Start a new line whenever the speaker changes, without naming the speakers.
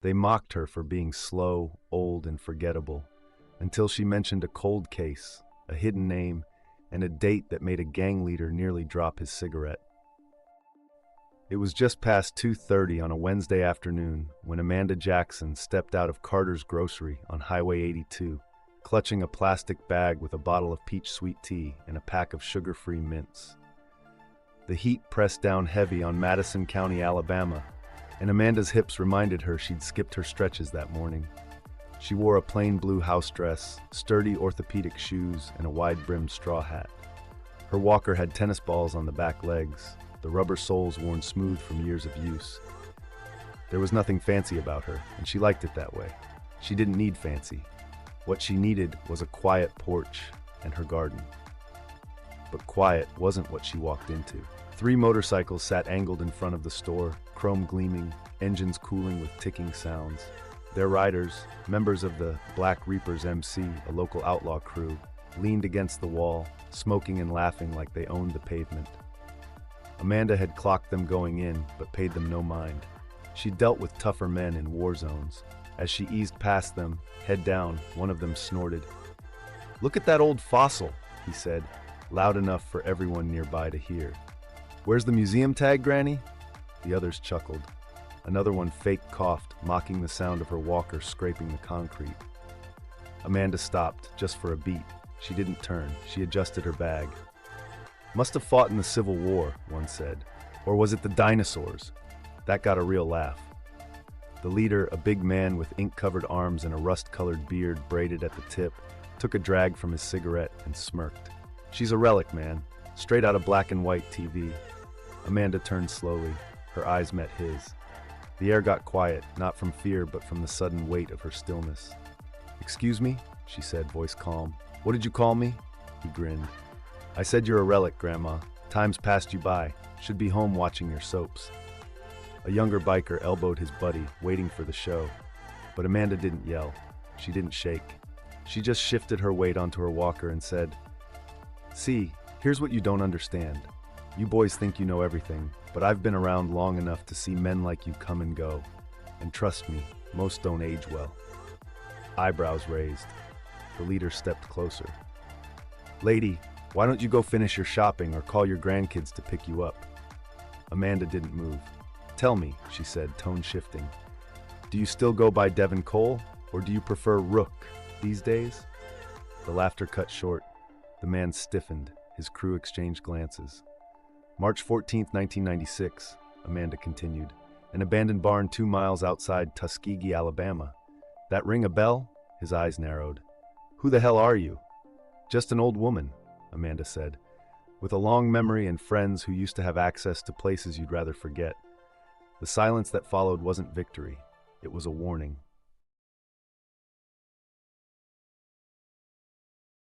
They mocked her for being slow, old, and forgettable, until she mentioned a cold case, a hidden name, and a date that made a gang leader nearly drop his cigarette. It was just past 2:30 on a Wednesday afternoon when Amanda Jackson stepped out of Carter's Grocery on Highway 82, clutching a plastic bag with a bottle of peach sweet tea and a pack of sugar-free mints. The heat pressed down heavy on Madison County, Alabama, and Amanda's hips reminded her she'd skipped her stretches that morning. She wore a plain blue house dress, sturdy orthopedic shoes, and a wide-brimmed straw hat. Her walker had tennis balls on the back legs, the rubber soles worn smooth from years of use. There was nothing fancy about her, and she liked it that way. She didn't need fancy. What she needed was a quiet porch and her garden. But quiet wasn't what she walked into. 3 motorcycles sat angled in front of the store, chrome gleaming, engines cooling with ticking sounds. Their riders, members of the Black Reapers MC, a local outlaw crew, leaned against the wall, smoking and laughing like they owned the pavement. Amanda had clocked them going in, but paid them no mind. She dealt with tougher men in war zones. As she eased past them, head down, one of them snorted. "Look at that old fossil," he said, loud enough for everyone nearby to hear. "Where's the museum tag, Granny?" The others chuckled. Another one fake coughed, mocking the sound of her walker scraping the concrete. Amanda stopped, just for a beat. She didn't turn. She adjusted her bag. "Must have fought in the Civil War," one said. "Or was it the dinosaurs?" That got a real laugh. The leader, a big man with ink-covered arms and a rust-colored beard braided at the tip, took a drag from his cigarette and smirked. "She's a relic, man. Straight out of black and white TV." Amanda turned slowly. Her eyes met his. The air got quiet, not from fear, but from the sudden weight of her stillness. "Excuse me?" she said, voice calm. "What did you call me?" He grinned. "I said you're a relic, Grandma. Time's passed you by. Should be home watching your soaps." A younger biker elbowed his buddy, waiting for the show. But Amanda didn't yell. She didn't shake. She just shifted her weight onto her walker and said, "See, here's what you don't understand. You boys think you know everything, but I've been around long enough to see men like you come and go. And trust me, most don't age well." Eyebrows raised. The leader stepped closer. "Lady, why don't you go finish your shopping or call your grandkids to pick you up?" Amanda didn't move. "Tell me," she said, tone shifting. "Do you still go by Devin Cole, or do you prefer Rook these days?" The laughter cut short. The man stiffened. His crew exchanged glances. "March 14th, 1996, Amanda continued. "An abandoned barn 2 miles outside Tuskegee, Alabama. That ring a bell?" His eyes narrowed. "Who the hell are you?" "Just an old woman," Amanda said, "with a long memory and friends who used to have access to places you'd rather forget." The silence that followed wasn't victory. It was a warning.